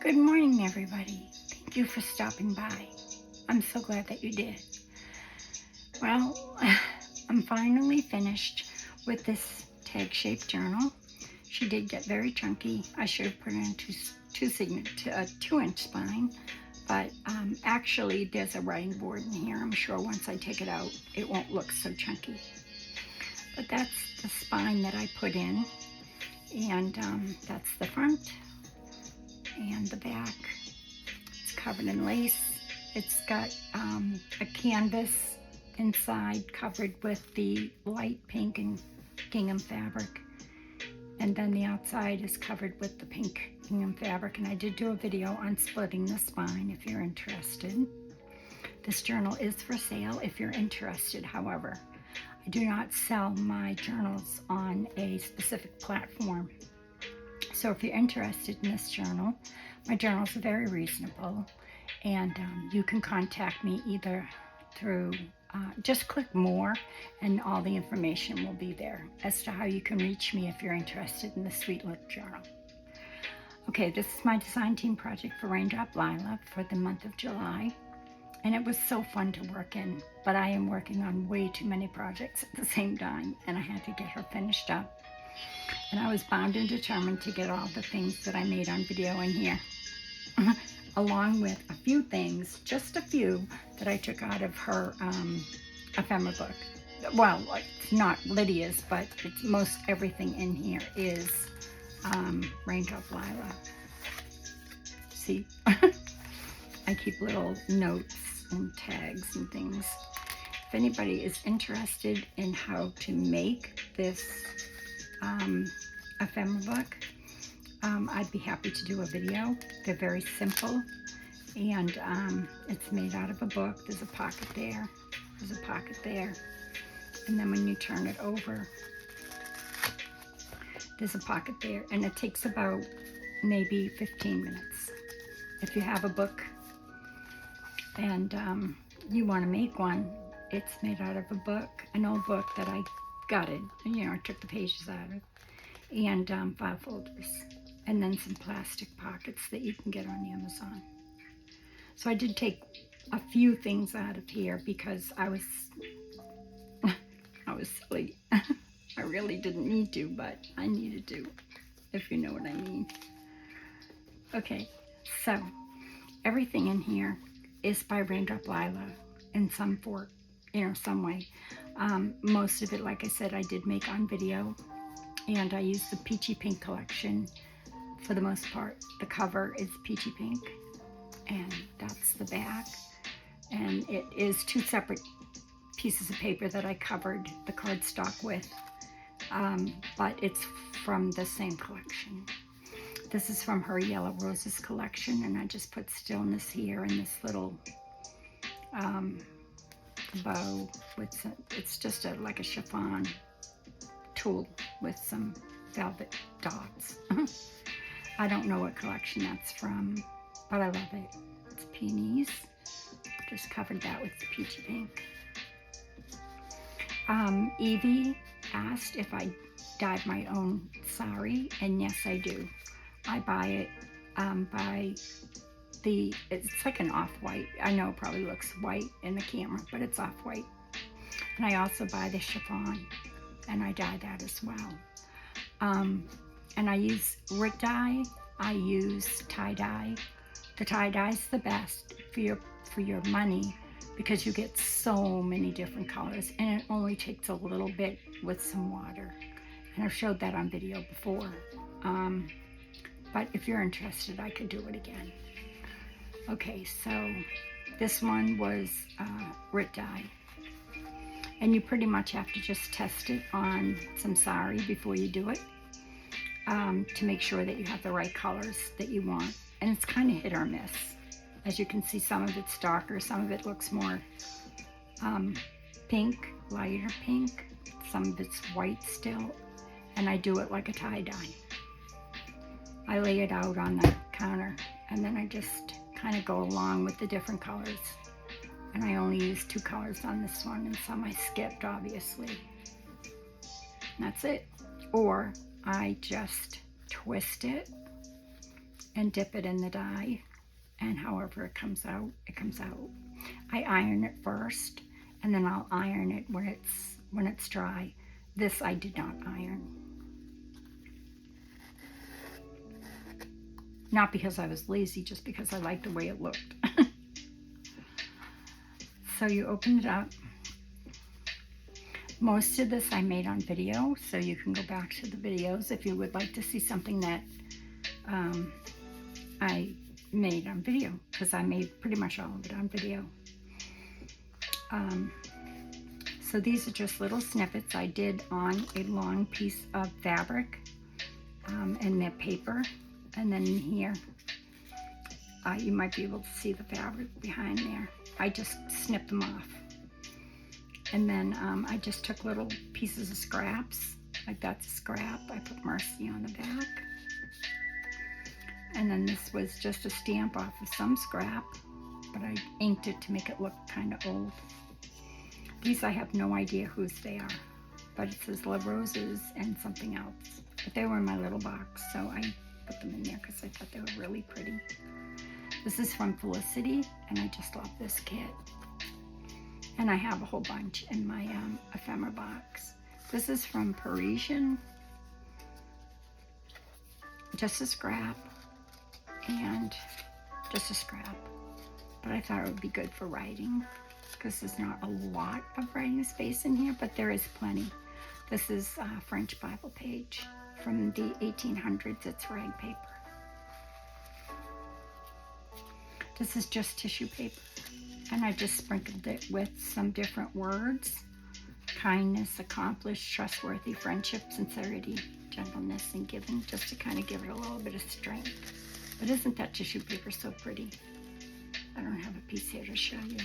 Good morning, everybody. Thank you for stopping by. I'm so glad that you did. Well, I'm finally finished with this tag-shaped journal. She did get very chunky. I should have put it in a 2-inch spine, but actually there's a writing board in here. I'm sure once I take it out, it won't look so chunky. But that's the spine that I put in, and that's the front and the back. It's covered in lace. It's got a canvas inside covered with the light pink and gingham fabric, and then the outside is covered with the pink gingham fabric. And I did do a video on splitting the spine if you're interested. This journal is for sale if you're interested. However, I do not sell my journals on a specific platform. So if you're interested in this journal, my journals are very reasonable, and you can contact me either through, just click more and all the information will be there as to how you can reach me if you're interested in this sweet little journal. Okay, this is my design team project for Raindrop Lila for the month of July, and it was so fun to work in, but I am working on way too many projects at the same time, and I had to get her finished up. And I was bound and determined to get all the things that I made on video in here, along with a few things, just a few, that I took out of her ephemera book. Well, it's not Lydia's, but it's most everything in here is Raindrop Lila. See, I keep little notes and tags and things. If anybody is interested in how to make this ephemera book, I'd be happy to do a video. They're very simple, and it's made out of a book. There's a pocket there, there's a pocket there, and then when you turn it over, there's a pocket there, and it takes about maybe 15 minutes. If you have a book and you want to make one, it's made out of a book, an old book that I gutted, you know, I took the pages out of, and file folders, and then some plastic pockets that you can get on Amazon. So I did take a few things out of here because I was silly. I really didn't need to, but I needed to, if you know what I mean. Okay, so everything in here is by Raindrop Lila in some way. Most of it, like I said, I did make on video, and I used the Peachy Pink collection for the most part. The cover is Peachy Pink, and that's the back, and it is two separate pieces of paper that I covered the cardstock with, but it's from the same collection. This is from her Yellow Roses collection, and I just put stillness here in this little bow. It's just like a chiffon tulle with some velvet dots. I don't know what collection that's from, but I love it. It's peonies. Just covered that with the Peachy Pink. Evie asked if I dyed my own sari, and yes, I do. I buy it by it's like an off-white. I know it probably looks white in the camera, but it's off-white. And I also buy the chiffon, and I dye that as well. And I use Rit dye. I use tie-dye. The tie-dye's the best for your money because you get so many different colors, and it only takes a little bit with some water. And I've showed that on video before. But if you're interested, I could do it again. Okay, so this one was Rit dye. And you pretty much have to just test it on some sari before you do it, to make sure that you have the right colors that you want. And it's kind of hit or miss. As you can see, some of it's darker, some of it looks more pink, lighter pink. Some of it's white still, and I do it like a tie-dye. I lay it out on the counter, and then I just kind of go along with the different colors. And I only used 2 colors on this one, and some I skipped, obviously. And that's it. Or I just twist it and dip it in the dye, and however it comes out, it comes out. I iron it first, and then I'll iron it when it's dry. This I did not iron. Not because I was lazy, just because I liked the way it looked. So you open it up. Most of this I made on video, so you can go back to the videos if you would like to see something that I made on video, because I made pretty much all of it on video. So these are just little snippets I did on a long piece of fabric and their paper. And then in here, you might be able to see the fabric behind there. I just snipped them off. And then I just took little pieces of scraps, like that's a scrap. I put Mercy on the back. And then this was just a stamp off of some scrap, but I inked it to make it look kind of old. These I have no idea whose they are, but it says Love Roses and something else. But they were in my little box, so I put them in there because I thought they were really pretty. This is from Felicity, and I just love this kit. And I have a whole bunch in my ephemera box. This is from Parisian, just a scrap, and just a scrap. But I thought it would be good for writing, because there's not a lot of writing space in here, but there is plenty. This is French Bible page from the 1800s. It's rag paper. This is just tissue paper, and I just sprinkled it with some different words: kindness, accomplished, trustworthy, friendship, sincerity, gentleness, and giving, just to kind of give it a little bit of strength. But isn't that tissue paper so pretty? I don't have a piece here to show you.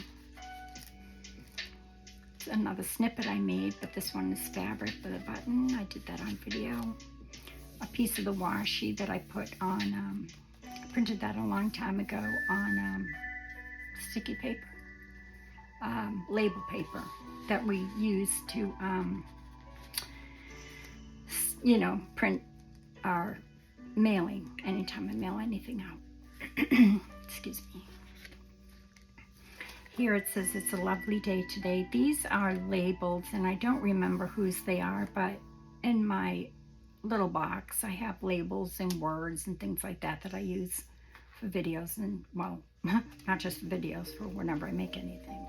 It's another snippet I made, but this one is fabric with a button. I did that on video. A piece of the washi that I put on, I printed that a long time ago on sticky paper, label paper that we use to, you know, print our mailing anytime I mail anything out. Excuse me. Here it says, it's a lovely day today. These are labels, and I don't remember whose they are, but in my little box I have labels and words and things like that that I use for videos, and well, not just videos, for whenever I make anything.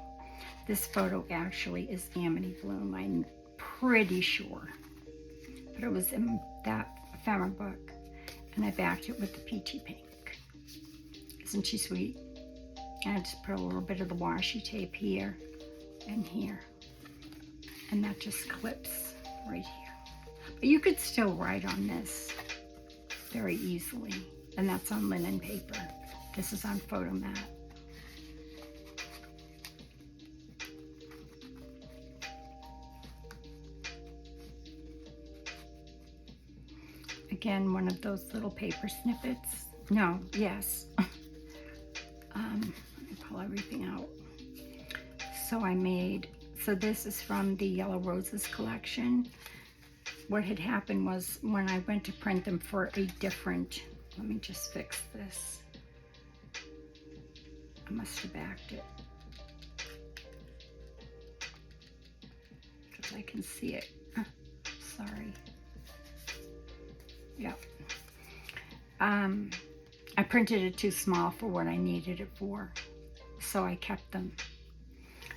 This photo actually is Amity Bloom, I'm pretty sure, but it was in that ephemera book, and I backed it with the Peachy pink. Isn't she sweet? And I just put a little bit of the washi tape here and here, and that just clips right here. But you could still write on this very easily, and that's on linen paper. This is on photo mat. Again, one of those little paper snippets. No, yes. Let me pull everything out. So this is from the Yellow Roses collection. What had happened was, when I went to print them for a different, let me just fix this. I must have backed it, because I can see it. Sorry. Yeah. I printed it too small for what I needed it for, so I kept them.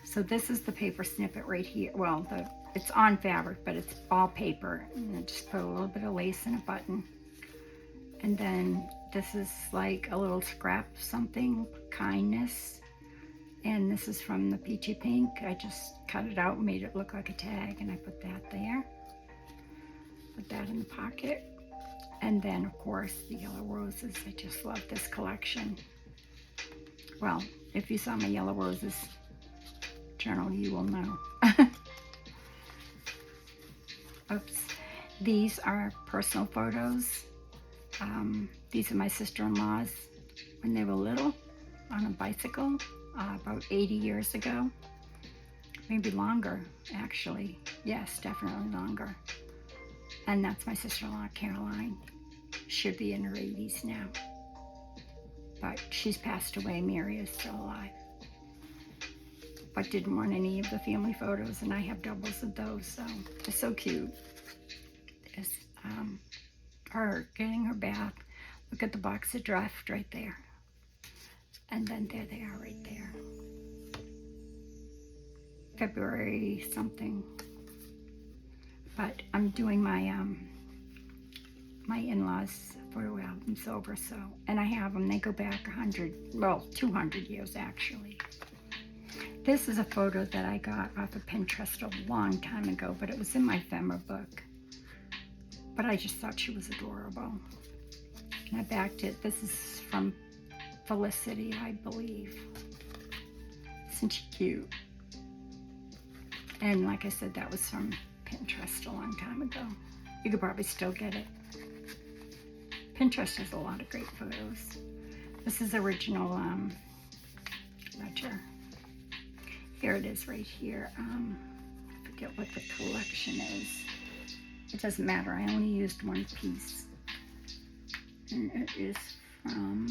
So this is the paper snippet right here. Well, it's on fabric, but it's all paper. And I just put a little bit of lace and a button. And then this is like a little scrap of something, kindness. And this is from the Peachy pink. I just cut it out and made it look like a tag, and I put that there. Put that in the pocket. And then, of course, the Yellow Roses. I just love this collection. Well, if you saw my Yellow Roses journal, you will know. Oops. These are personal photos. These are my sister-in-laws when they were little, on a bicycle, about 80 years ago. Maybe longer, actually. Yes, definitely longer. And that's my sister-in-law, Caroline. Should be in her 80s now. but she's passed away. Mary is still alive, but didn't want any of the family photos, and I have doubles of those, so it's so cute. It's her getting her bath. Look at the box of draft right there, and then there they are right there. February something, but I'm doing my my in-laws photo albums over, so, and I have them, they go back 200 years actually. This is a photo that I got off of Pinterest a long time ago, but it was in my ephemera book, but I just thought she was adorable, and I backed it. This is from Felicity, I believe. Isn't she cute? And like I said, that was from Pinterest a long time ago. You could probably still get it. Pinterest has a lot of great photos. This is original ledger. Here it is right here. I forget what the collection is. It doesn't matter, I only used one piece. And it is from,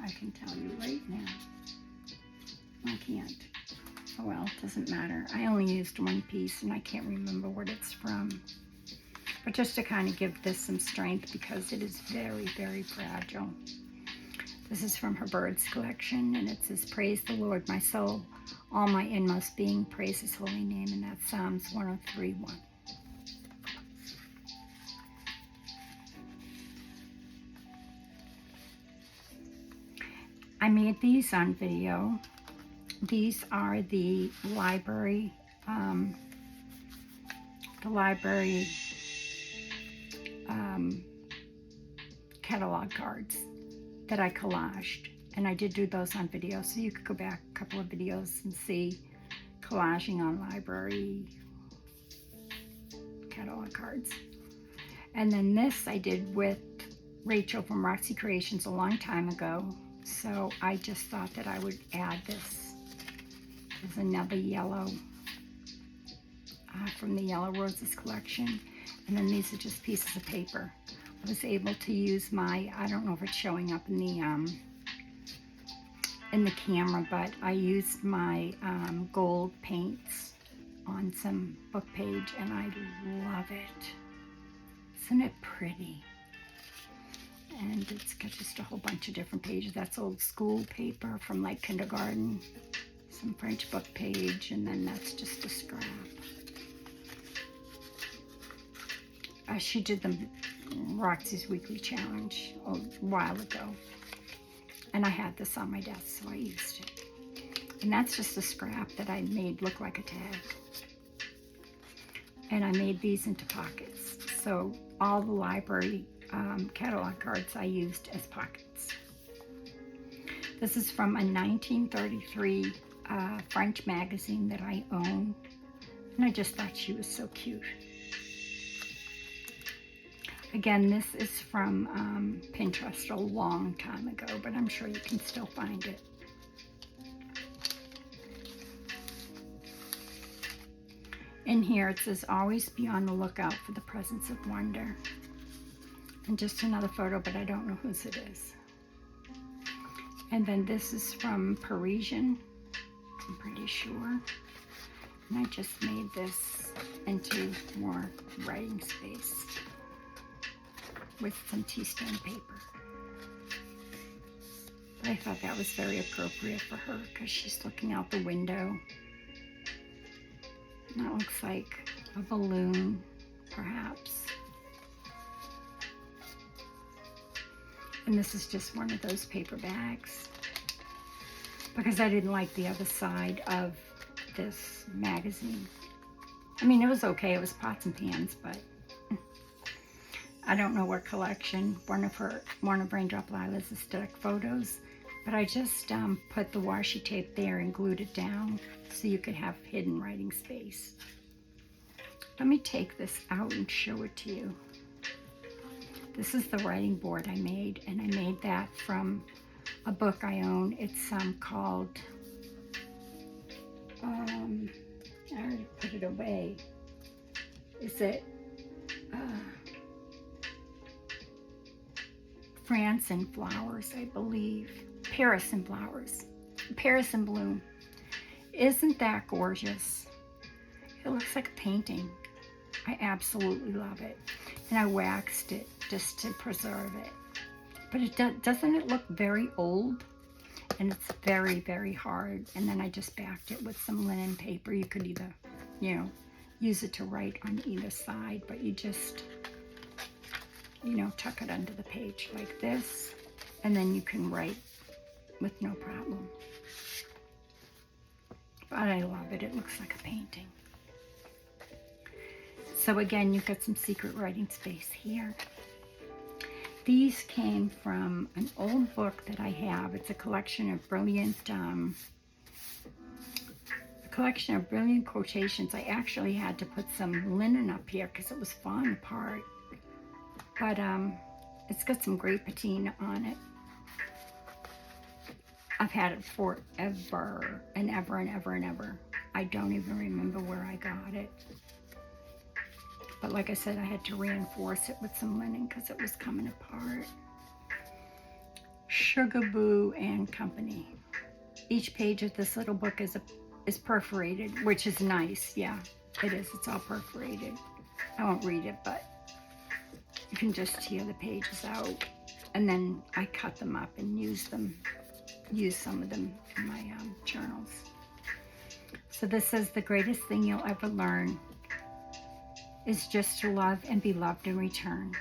I can tell you right now. I can't. Oh well, it doesn't matter. I only used one piece and I can't remember what it's from. But just to kind of give this some strength because it is very, very fragile. This is from her birds collection, and it says, "Praise the Lord, my soul, all my inmost being, praise his holy name," and that's Psalms 103:1. I made these on video. These are the library catalog cards that I collaged, and I did do those on video, so you could go back a couple of videos and see collaging on library catalog cards. And then this I did with Rachel from Roxy Creations a long time ago, so I just thought that I would add this. There's another yellow from the Yellow Roses collection, and then these are just pieces of paper. I was able to use my, I don't know if it's showing up in the camera, but I used my gold paints on some book page, and I love it. Isn't it pretty? And it's got just a whole bunch of different pages. That's old school paper from like kindergarten, some French book page, and then that's just a scrap. She did the Roxy's Weekly Challenge a while ago, and I had this on my desk, so I used it. And that's just a scrap that I made look like a tag. And I made these into pockets, so all the library catalog cards I used as pockets. This is from a 1933 French magazine that I own, and I just thought she was so cute. Again, this is from Pinterest a long time ago, but I'm sure you can still find it. In here it says, "Always be on the lookout for the presence of wonder." And just another photo, but I don't know whose it is. And then this is from Parisian, I'm pretty sure. And I just made this into more writing space with some tea stain paper. But I thought that was very appropriate for her because she's looking out the window. And that looks like a balloon, perhaps. And this is just one of those paper bags because I didn't like the other side of this magazine. I mean, it was okay, it was pots and pans, but I don't know what collection, one of Raindrop Lila's aesthetic photos, but I just put the washi tape there and glued it down so you could have hidden writing space. Let me take this out and show it to you. This is the writing board I made, and I made that from a book I own. It's called, I already put it away. Is it France in flowers, I believe. Paris in flowers. Paris in bloom. Isn't that gorgeous? It looks like a painting. I absolutely love it. And I waxed it just to preserve it. But doesn't it look very old? And it's very, very hard. And then I just backed it with some linen paper. You could either, you know, use it to write on either side, but you just, you know, tuck it under the page like this, and then you can write with no problem. But I love it. It looks like a painting. So again, you've got some secret writing space here. These came from an old book that I have. It's a collection of brilliant quotations. I actually had to put some linen up here because it was falling apart. But it's got some great patina on it. I've had it forever and ever and ever and ever. I don't even remember where I got it. But like I said, I had to reinforce it with some linen because it was coming apart. Sugar Boo and Company. Each page of this little book is perforated, which is nice. Yeah, it is. It's all perforated. I won't read it, but you can just tear the pages out. And then I cut them up and use some of them in my journals. So this says, the greatest thing you'll ever learn is just to love and be loved in return.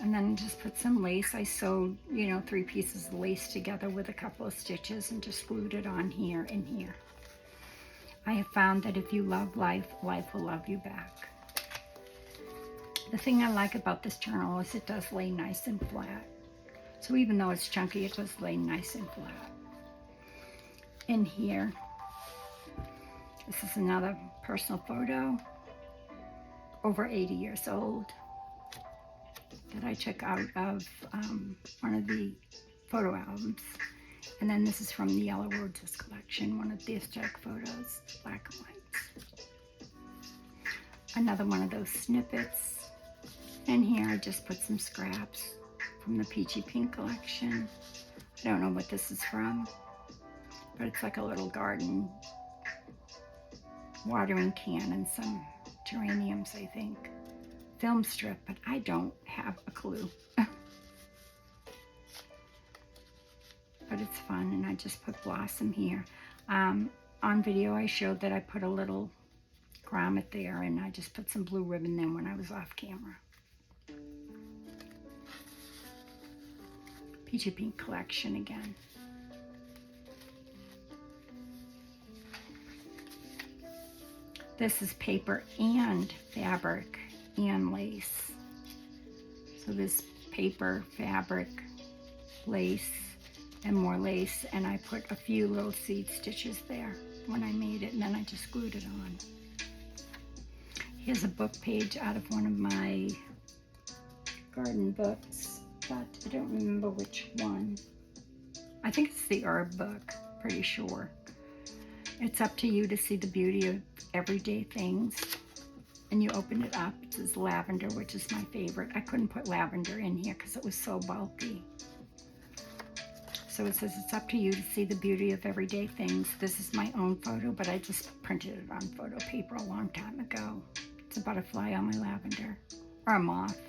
And then just put some lace. I sewed, you know, 3 pieces of lace together with a couple of stitches and just glued it on here and here. I have found that if you love life, life will love you back. The thing I like about this journal is it does lay nice and flat. So even though it's chunky, it does lay nice and flat. In here, this is another personal photo. Over 80 years old, that I took out of one of the photo albums. And then this is from the Yellow Roses collection, one of the aesthetic photos, black and whites. Another one of those snippets. And here I just put some scraps from the Peachy Pink collection. I don't know what this is from, but it's like a little garden watering can and some geraniums, I think. Film strip, but I don't have a clue. But it's fun, and I just put blossom here. On video, I showed that I put a little grommet there, and I just put some blue ribbon there when I was off camera. Peachy Pink collection again. This is paper and fabric and lace. So this paper, fabric, lace, and more lace. And I put a few little seed stitches there when I made it, and then I just glued it on. Here's a book page out of one of my garden books, but I don't remember which one. I think it's the herb book, pretty sure. It's up to you to see the beauty of everyday things. And you open it up, it says lavender, which is my favorite. I couldn't put lavender in here because it was so bulky. So it says it's up to you to see the beauty of everyday things. This is my own photo, but I just printed it on photo paper a long time ago. It's a butterfly on my lavender, or a moth.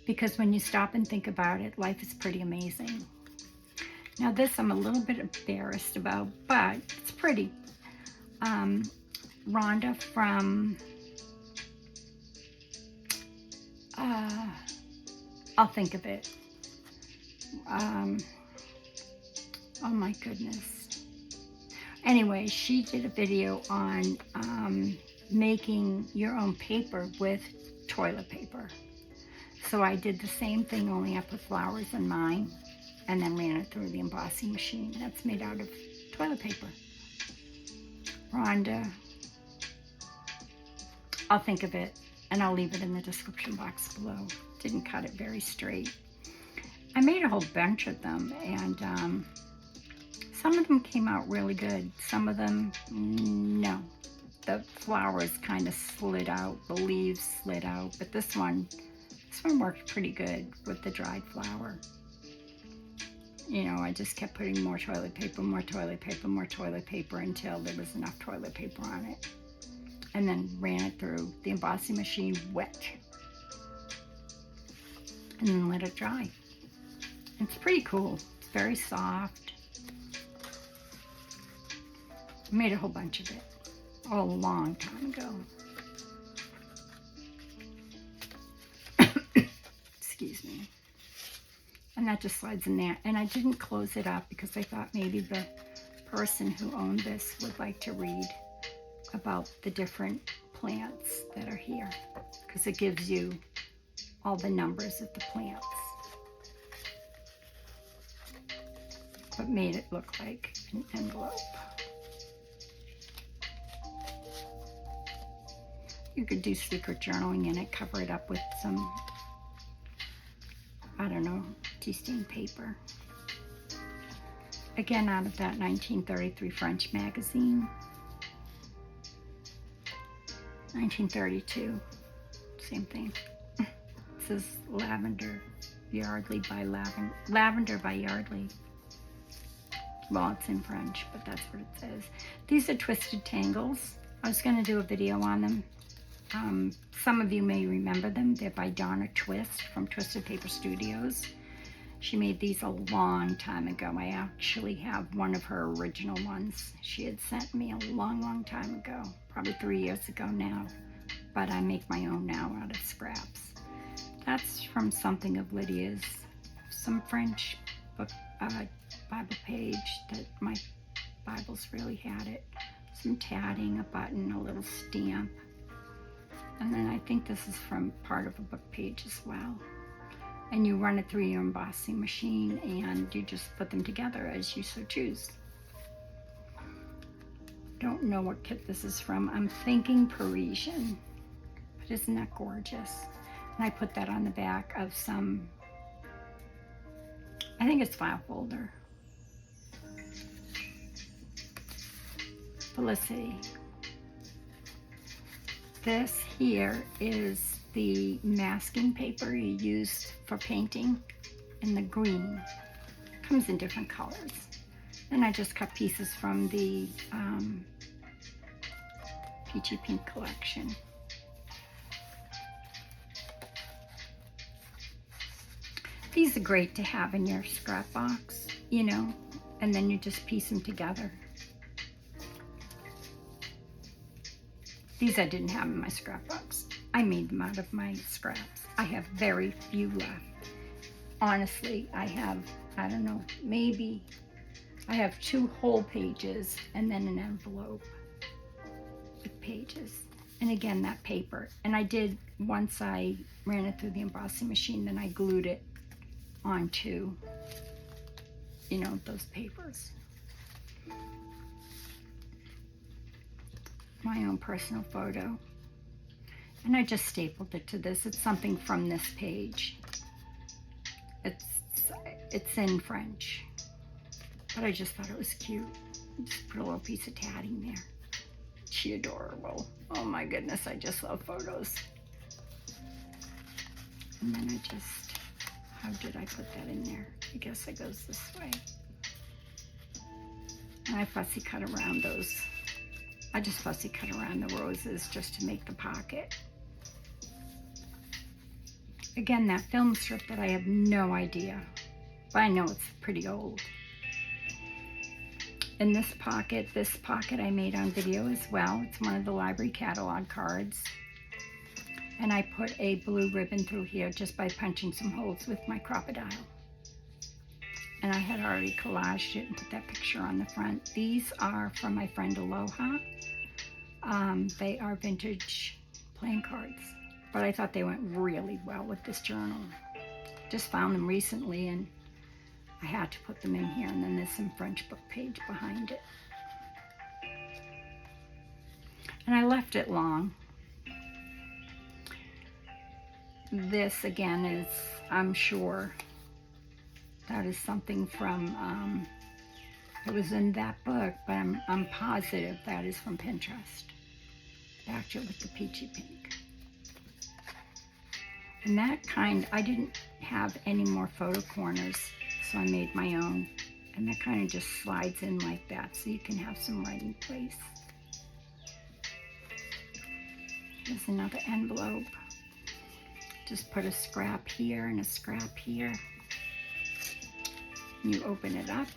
Because when you stop and think about it, life is pretty amazing. Now this I'm a little bit embarrassed about, but it's pretty. Rhonda from, I'll think of it. Oh my goodness. Anyway, she did a video on making your own paper with toilet paper. So I did the same thing, only I put flowers in mine and then ran it through the embossing machine. That's made out of toilet paper. Rhonda, I'll think of it and I'll leave it in the description box below. Didn't cut it very straight. I made a whole bunch of them, and some of them came out really good. Some of them, no. The flowers kind of slid out, the leaves slid out, but this one This one worked pretty good with the dried flour. You know, I just kept putting more toilet paper, more toilet paper, more toilet paper until there was enough toilet paper on it. And then ran it through the embossing machine wet. And then let it dry. It's pretty cool. It's very soft. I made a whole bunch of it a long time ago. Excuse me. And that just slides in there. And I didn't close it up because I thought maybe the person who owned this would like to read about the different plants that are here, because it gives you all the numbers of the plants. But made it look like an envelope. You could do secret journaling in it, cover it up with some, I don't know, tea stain paper. Again, out of that 1933 French magazine. 1932, same thing. It says Lavender Yardley by Lavender by Yardley. Well, it's in French, but that's what it says. These are twisted tangles. I was going to do a video on them. Some of you may remember them. They're by Donna Twist from Twisted Paper Studios. She made these a long time ago. I actually have one of her original ones. She had sent me a long, long time ago, probably 3 years ago now, but I make my own now out of scraps. That's from something of Lydia's, some French book, Bible page that my Bibles really had it. Some tatting, a button, a little stamp. And then I think this is from part of a book page as well. And you run it through your embossing machine and you just put them together as you so choose. Don't know what kit this is from. I'm thinking Parisian, but isn't that gorgeous? And I put that on the back of some, I think it's file folder. Felicity. This here is the masking paper you use for painting in the green. Comes in different colors. Then I just cut pieces from the Peachy Pink collection. These are great to have in your scrap box, you know, and then you just piece them together. These I didn't have in my scrap box. I made them out of my scraps. I have very few left. Honestly, I have, I don't know, maybe I have 2 whole pages and then an envelope with pages. And again, that paper. And I did, once I ran it through the embossing machine, then I glued it onto, you know, those papers. My own personal photo. And I just stapled it to this. It's something from this page. It's in French. But I just thought it was cute. Just put a little piece of tatting there. She adorable. Oh my goodness, I just love photos. And then I just, how did I put that in there? I guess it goes this way. And I fussy cut around those. I just fussy cut around the roses just to make the pocket. Again, that film strip that I have no idea, but I know it's pretty old. In this pocket I made on video as well. It's one of the library catalog cards. And I put a blue ribbon through here just by punching some holes with my crocodile. And I had already collaged it and put that picture on the front. These are from my friend Aloha. They are vintage playing cards, but I thought they went really well with this journal. Just found them recently and I had to put them in here, and then there's some French book page behind it. And I left it long. This again is, I'm sure, that is something from, it was in that book, but I'm positive that is from Pinterest. Back to it with the peachy pink. And that kind, I didn't have any more photo corners, so I made my own. And that kind of just slides in like that, so you can have some writing place. Here's another envelope. Just put a scrap here and a scrap here. You open it up.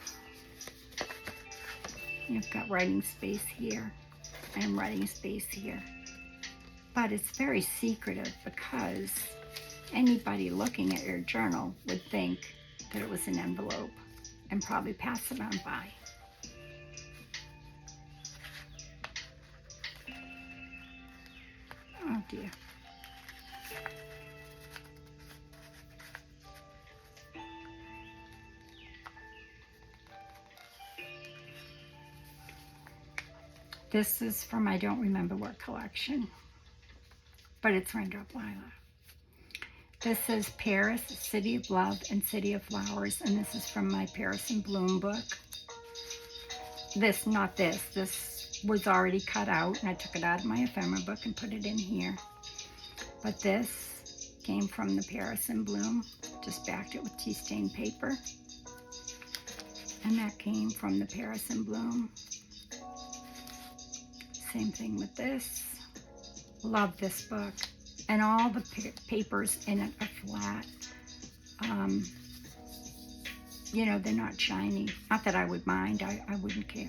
You've got writing space here and writing space here. But it's very secretive because anybody looking at your journal would think that it was an envelope and probably pass it on by. Oh dear. This is from I don't remember what collection, but it's Raindrop Lilac. This says Paris, City of Love and City of Flowers, and this is from my Paris in Bloom book. This, not this. This was already cut out, and I took it out of my ephemera book and put it in here. But this came from the Paris in Bloom. Just backed it with tea stain paper. And that came from the Paris in Bloom. Same thing with this. Love this book. And all the papers in it are flat. You know, they're not shiny. Not that I would mind. I wouldn't care.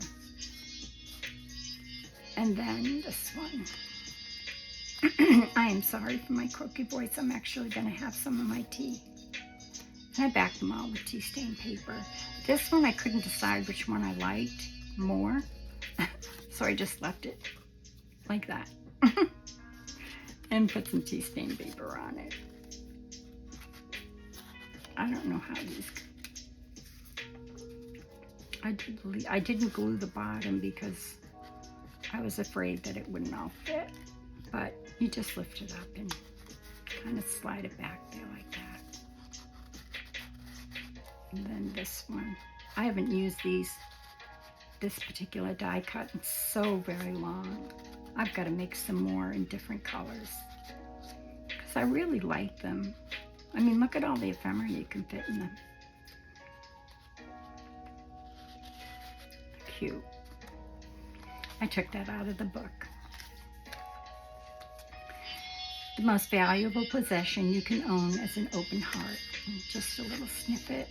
And then this one. I am sorry for my croaky voice. I'm actually going to have some of my tea. And I backed them all with tea stain paper. This one I couldn't decide which one I liked more. So I just left it like that. And put some tea stain paper on it. I don't know how these... I didn't glue the bottom because I was afraid that it wouldn't all fit. But you just lift it up and kind of slide it back there like that. And then this one. I haven't used this particular die cut in so very long. I've got to make some more in different colors because I really like them. I mean, look at all the ephemera you can fit in them. Cute. I took that out of the book. The most valuable possession you can own is an open heart. And just a little snippet.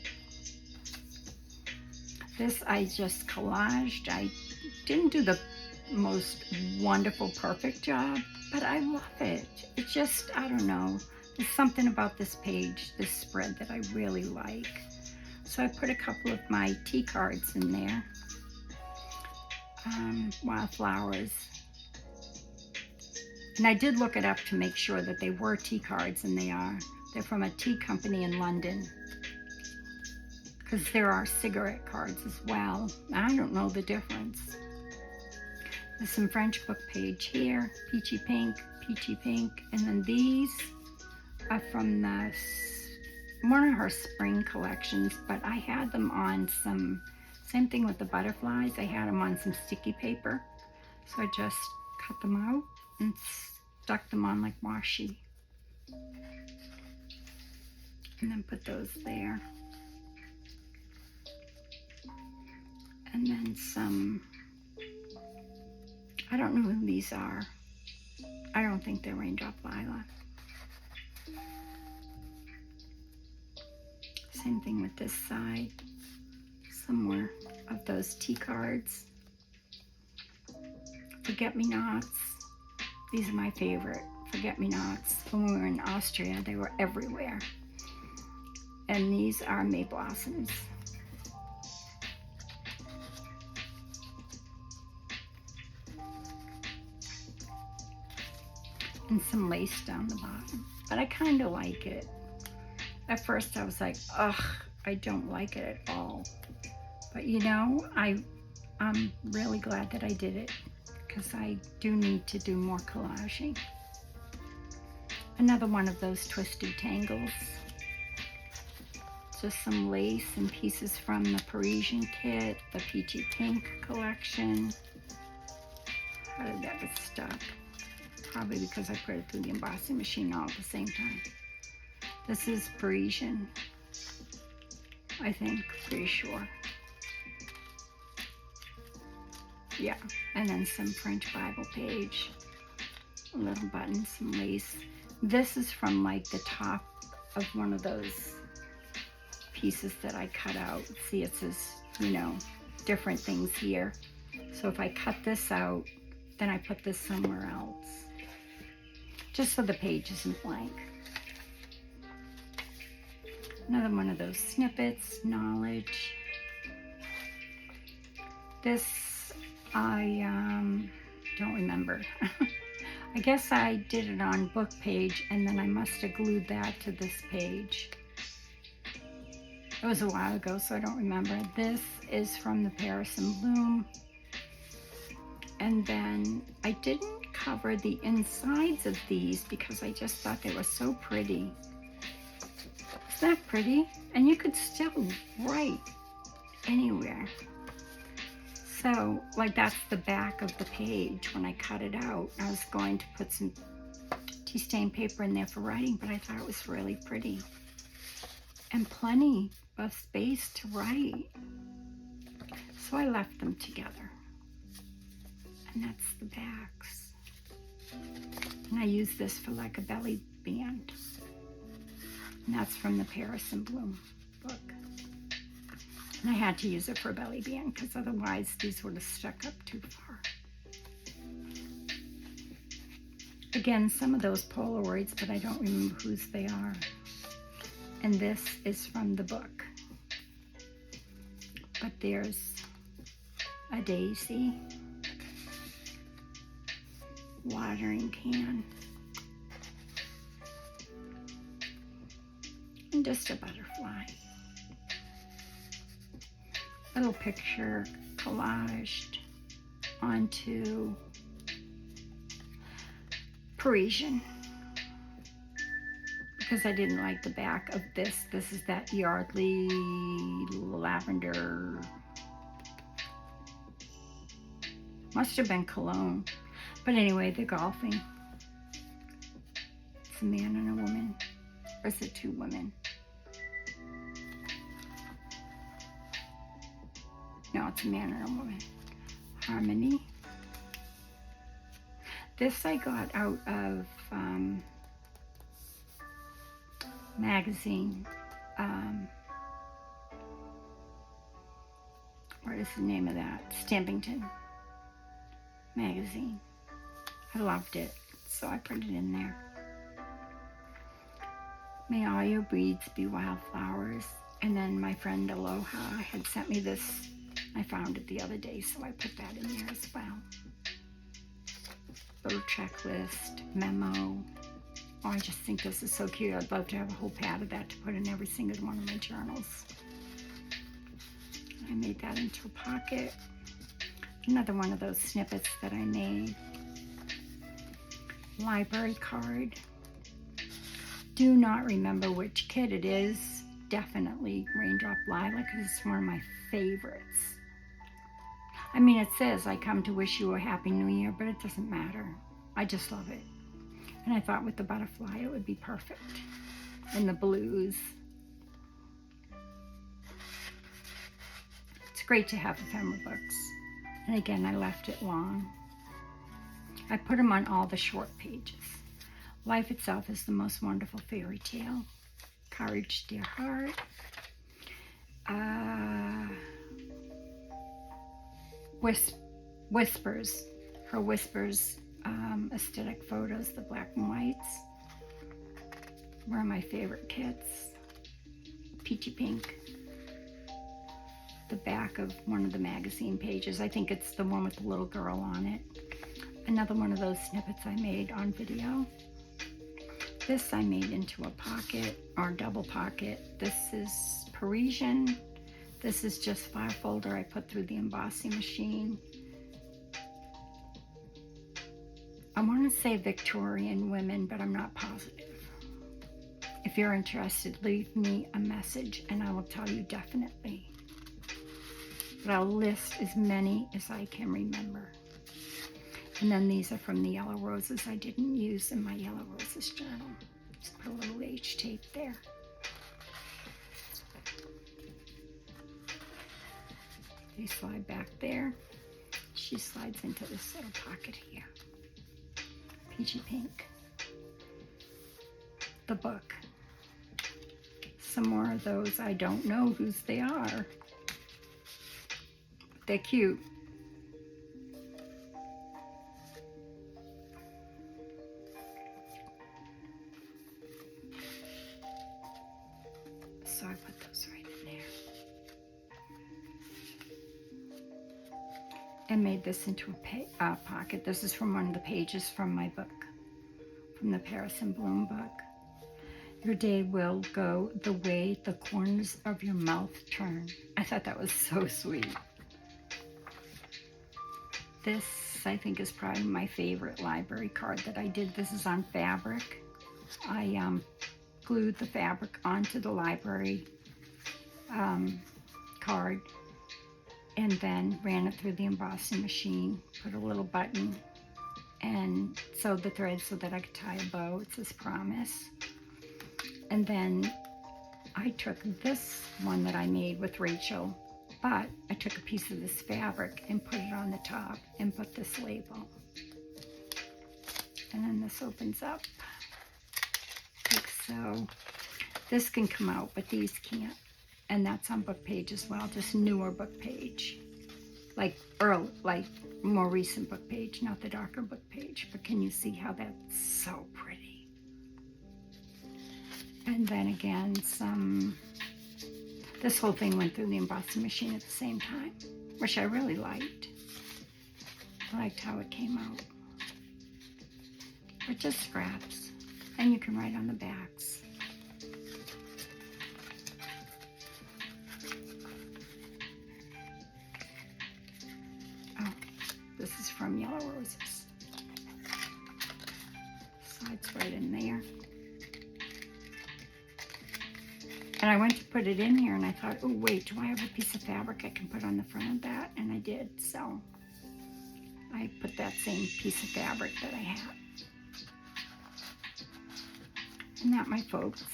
This I just collaged. I didn't do the most wonderful, perfect job, but I love it. It's just, I don't know. There's something about this page, this spread that I really like. So I put a couple of my tea cards in there. Wildflowers. And I did look it up to make sure that they were tea cards, and they are. They're from a tea company in London. Because there are cigarette cards as well. I don't know the difference. There's some French book page here. Peachy pink, and then these are from one of her spring collections, but I had them on some, same thing with the butterflies, I had them on some sticky paper. So I just cut them out and stuck them on like washi. And then put those there. And then some, I don't know who these are. I don't think they're Raindrop Lilac. Same thing with this side. Some more of those tea cards. Forget-me-nots. These are my favorite. Forget-me-nots. When we were in Austria, they were everywhere. And these are May Blossoms. And some lace down the bottom. But I kind of like it. At first I was like, ugh, I don't like it at all. But you know, I'm really glad that I did it, because I do need to do more collaging. Another one of those twisted tangles. Just some lace and pieces from the Parisian kit, the Peachy Pink collection. How did that get stuck? Probably because I put it through the embossing machine all at the same time. This is Parisian, I think, pretty sure. Yeah, and then some French Bible page, a little button, some lace. This is from like the top of one of those pieces that I cut out. See, it says, you know, different things here. So if I cut this out, then I put this somewhere else, just so the page isn't blank. Another one of those snippets, knowledge. This, I don't remember. I guess I did it on book page, and then I must have glued that to this page. It was a while ago, so I don't remember. This is from the Paris and Bloom. And then I didn't cover the insides of these because I just thought they were so pretty. Isn't that pretty? And you could still write anywhere. So, like, that's the back of the page. When I cut it out, I was going to put some tea stain paper in there for writing, but I thought it was really pretty. And plenty of space to write. So I left them together. And that's the backs. And I use this for like a belly band. And that's from the Paris and Bloom book. And I had to use it for a belly band because otherwise these would have stuck up too far. Again, some of those Polaroids, but I don't remember whose they are. And this is from the book. But there's a daisy, watering can, and just a butterfly. Little picture collaged onto Parisian, because I didn't like the back of this. This is that Yardley lavender, must have been cologne. But anyway, they're golfing. It's a man and a woman. Or is it two women? No, it's a man and a woman. Harmony. This I got out of magazine. What is the name of that? Stampington magazine. I loved it, so I put it in there. May all your breeds be wildflowers. And then my friend Aloha had sent me this. I found it the other day, so I put that in there as well. Little checklist, memo. Oh, I just think this is so cute. I'd love to have a whole pad of that to put in every single one of my journals. I made that into a pocket. Another one of those snippets that I made. Library card. Do not remember which kid it is. Definitely Raindrop Lilac, because it's one of my favorites. I mean, it says, I come to wish you a happy new year, but it doesn't matter. I just love it. And I thought with the butterfly, it would be perfect. And the blues. It's great to have ephemera books. And again, I left it long. I put them on all the short pages. Life itself is the most wonderful fairy tale. Courage, dear heart. Whispers. Her Whispers aesthetic photos, the black and whites. Were my favorite kits. Peachy pink. The back of one of the magazine pages. I think it's the one with the little girl on it. Another one of those snippets I made on video. This I made into a pocket or double pocket. This is Parisian. This is just file folder I put through the embossing machine. I want to say Victorian women, but I'm not positive. If you're interested, leave me a message and I will tell you definitely. But I'll list as many as I can remember. And then these are from the Yellow Roses I didn't use in my Yellow Roses journal. Just put a little lace stitch tape there. They slide back there. She slides into this little pocket here. Peachy pink. The book. Some more of those. I don't know whose they are. They're cute. So I put those right in there. And made this into a pocket. This is from one of the pages from my book, from the Paris and Bloom book. Your day will go the way the corners of your mouth turn. I thought that was so sweet. This, I think, is probably my favorite library card that I did. This is on fabric. I glued the fabric onto the library card and then ran it through the embossing machine, put a little button, and sewed the thread so that I could tie a bow. It says promise. And then I took this one that I made with Rachel, but I took a piece of this fabric and put it on the top and put this label. And then this opens up like so. This can come out, but these can't. And that's on book page as well, just newer book page. Like more recent book page, not the darker book page. But can you see how that's so pretty? And then again, this whole thing went through the embossing machine at the same time, which I really liked. I liked how it came out. But just scraps, and you can write on the backs. Oh, this is from Yellow Roses. Slides right in there. And I went to put it in here and I thought, oh wait, do I have a piece of fabric I can put on the front of that? And I did, so I put that same piece of fabric that I had. And that, my folks,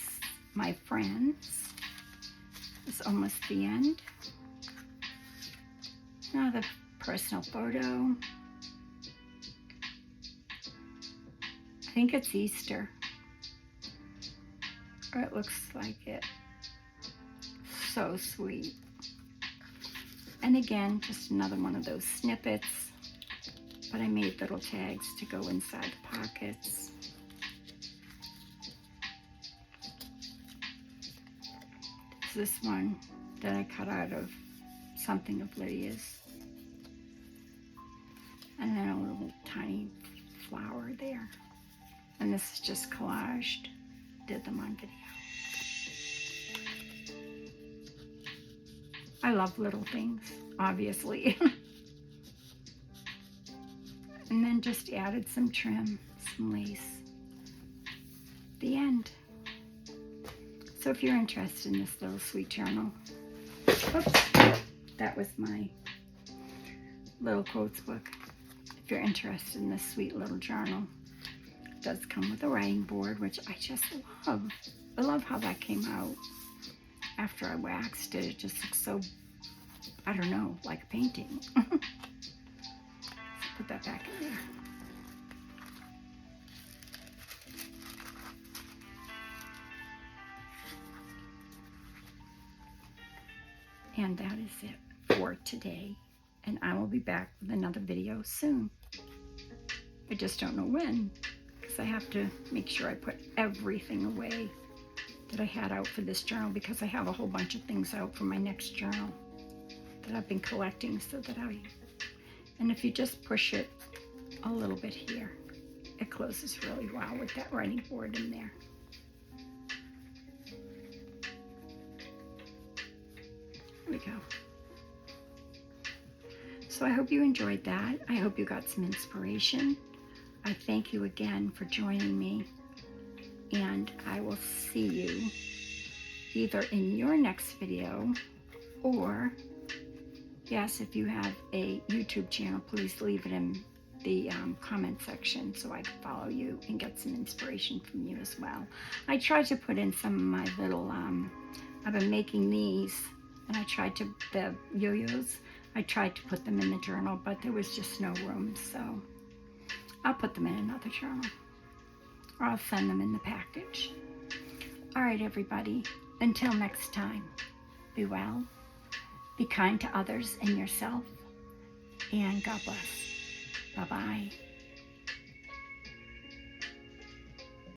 my friends, is almost the end. Another personal photo. I think it's Easter, or it looks like it. So sweet. And again, just another one of those snippets, but I made little tags to go inside the pockets. There's this one that I cut out of something of Lidia's. And then a little tiny flower there. And this is just collaged. Did them on video. I love little things, obviously. And then just added some trim, some lace. The end. So if you're interested in this little sweet journal, oops, that was my little quotes book. If you're interested in this sweet little journal, it does come with a writing board, which I just love. I love how that came out. After I waxed it, it just looks so, I don't know, like a painting. So put that back in there. And that is it for today. And I will be back with another video soon. I just don't know when, because I have to make sure I put everything away that I had out for this journal, because I have a whole bunch of things out for my next journal that I've been collecting, so that and if you just push it a little bit here, it closes really well with that writing board in there. There we go. So I hope you enjoyed that. I hope you got some inspiration. I thank you again for joining me, and I will see you either in your next video, or yes, if you have a YouTube channel, please leave it in the comment section so I can follow you and get some inspiration from you as well. I tried to put in some of my little, I've been making these, and I tried to, the yo-yos, I tried to put them in the journal, but there was just no room, so I'll put them in another journal, or I'll send them in the package. All right, everybody, until next time, be well, be kind to others and yourself, and God bless. Bye-bye.